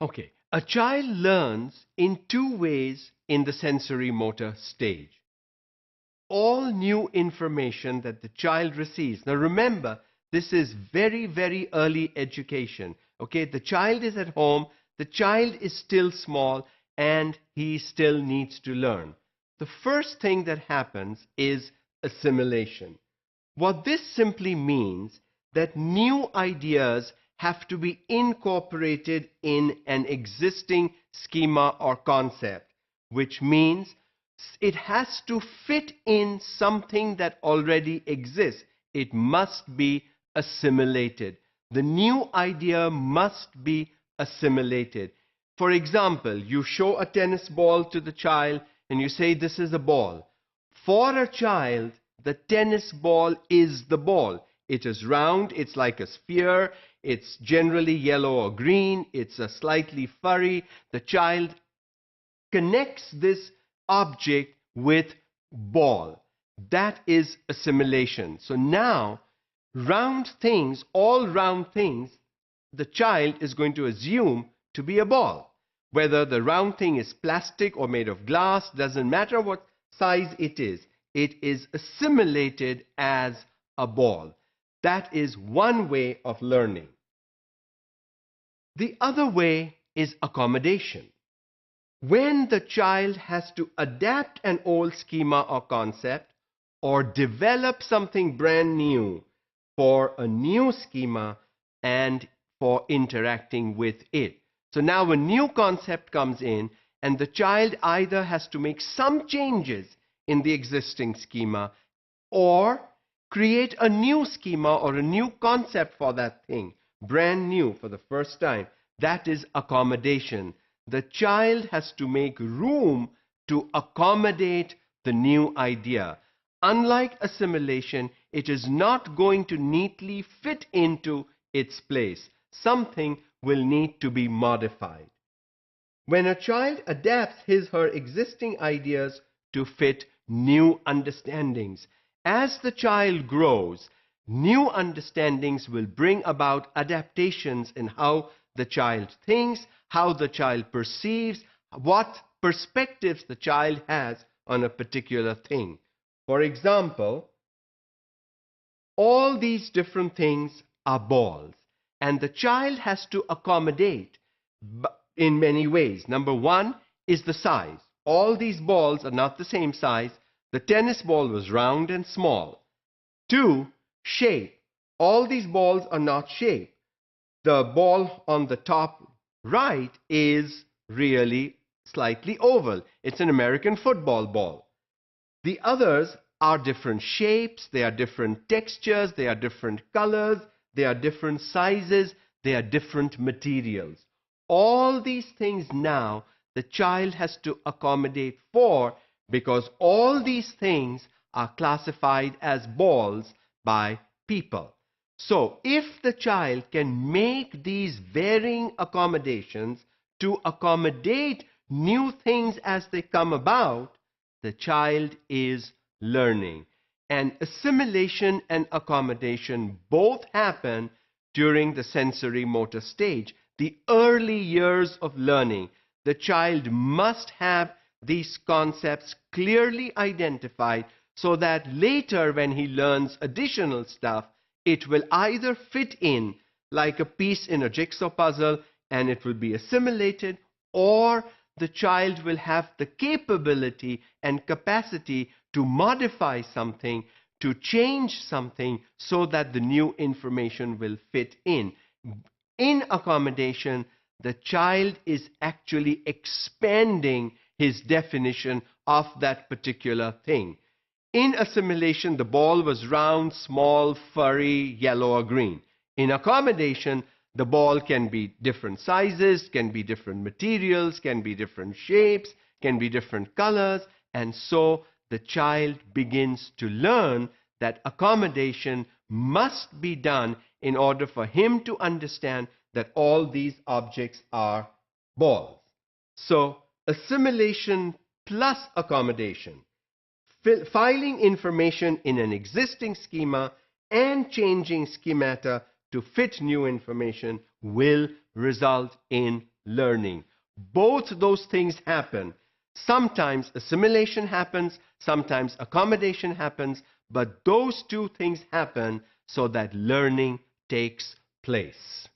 Okay, a child learns in two ways in the sensory motor stage. All new information that the child receives. Now remember, this is very, very early education. Okay, the child is at home, the child is still small, and he still needs to learn. The first thing that happens is assimilation. What this simply means that new ideas have to be incorporated in an existing schema or concept, which means it has to fit in something that already exists. It must be assimilated. The new idea must be assimilated. For example, you show a tennis ball to the child and you say, this is a ball. For a child, the tennis ball is the ball. It is round, it's like a sphere, it's generally yellow or green, it's a slightly furry. The child connects this object with ball. That is assimilation. So now, round things, all round things, the child is going to assume to be a ball. Whether the round thing is plastic or made of glass, doesn't matter what size it is assimilated as a ball. That is one way of learning. The other way is accommodation. When the child has to adapt an old schema or concept or develop something brand new for a new schema and for interacting with it. So now a new concept comes in and the child either has to make some changes in the existing schema or create a new schema or a new concept for that thing, brand new for the first time. That is accommodation. The child has to make room to accommodate the new idea. Unlike assimilation, it is not going to neatly fit into its place. Something will need to be modified. When a child adapts his/her existing ideas to fit new understandings, as the child grows, new understandings will bring about adaptations in how the child thinks, how the child perceives, what perspectives the child has on a particular thing. For example, all these different things are balls, and the child has to accommodate in many ways. Number one is the size. All these balls are not the same size. The tennis ball was round and small. 2, shape. All these balls are not shaped. The ball on the top right is really slightly oval. It's an American football ball. The others are different shapes, they are different textures, they are different colors, they are different sizes, they are different materials. All these things now the child has to accommodate for, because all these things are classified as balls by people. So, if the child can make these varying accommodations to accommodate new things as they come about, the child is learning. And assimilation and accommodation both happen during the sensory motor stage, the early years of learning. The child must have these concepts clearly identified so that later when he learns additional stuff, it will either fit in like a piece in a jigsaw puzzle and it will be assimilated, or the child will have the capability and capacity to modify something, to change something so that the new information will fit in. In accommodation, the child is actually expanding his definition of that particular thing. In assimilation, the ball was round, small, furry, yellow or green. In accommodation, the ball can be different sizes, can be different materials, can be different shapes, can be different colors, and so the child begins to learn that accommodation must be done in order for him to understand that all these objects are balls. So, assimilation plus accommodation. Filing information in an existing schema and changing schemata to fit new information will result in learning. Both those things happen. Sometimes assimilation happens, sometimes accommodation happens, but those two things happen so that learning takes place.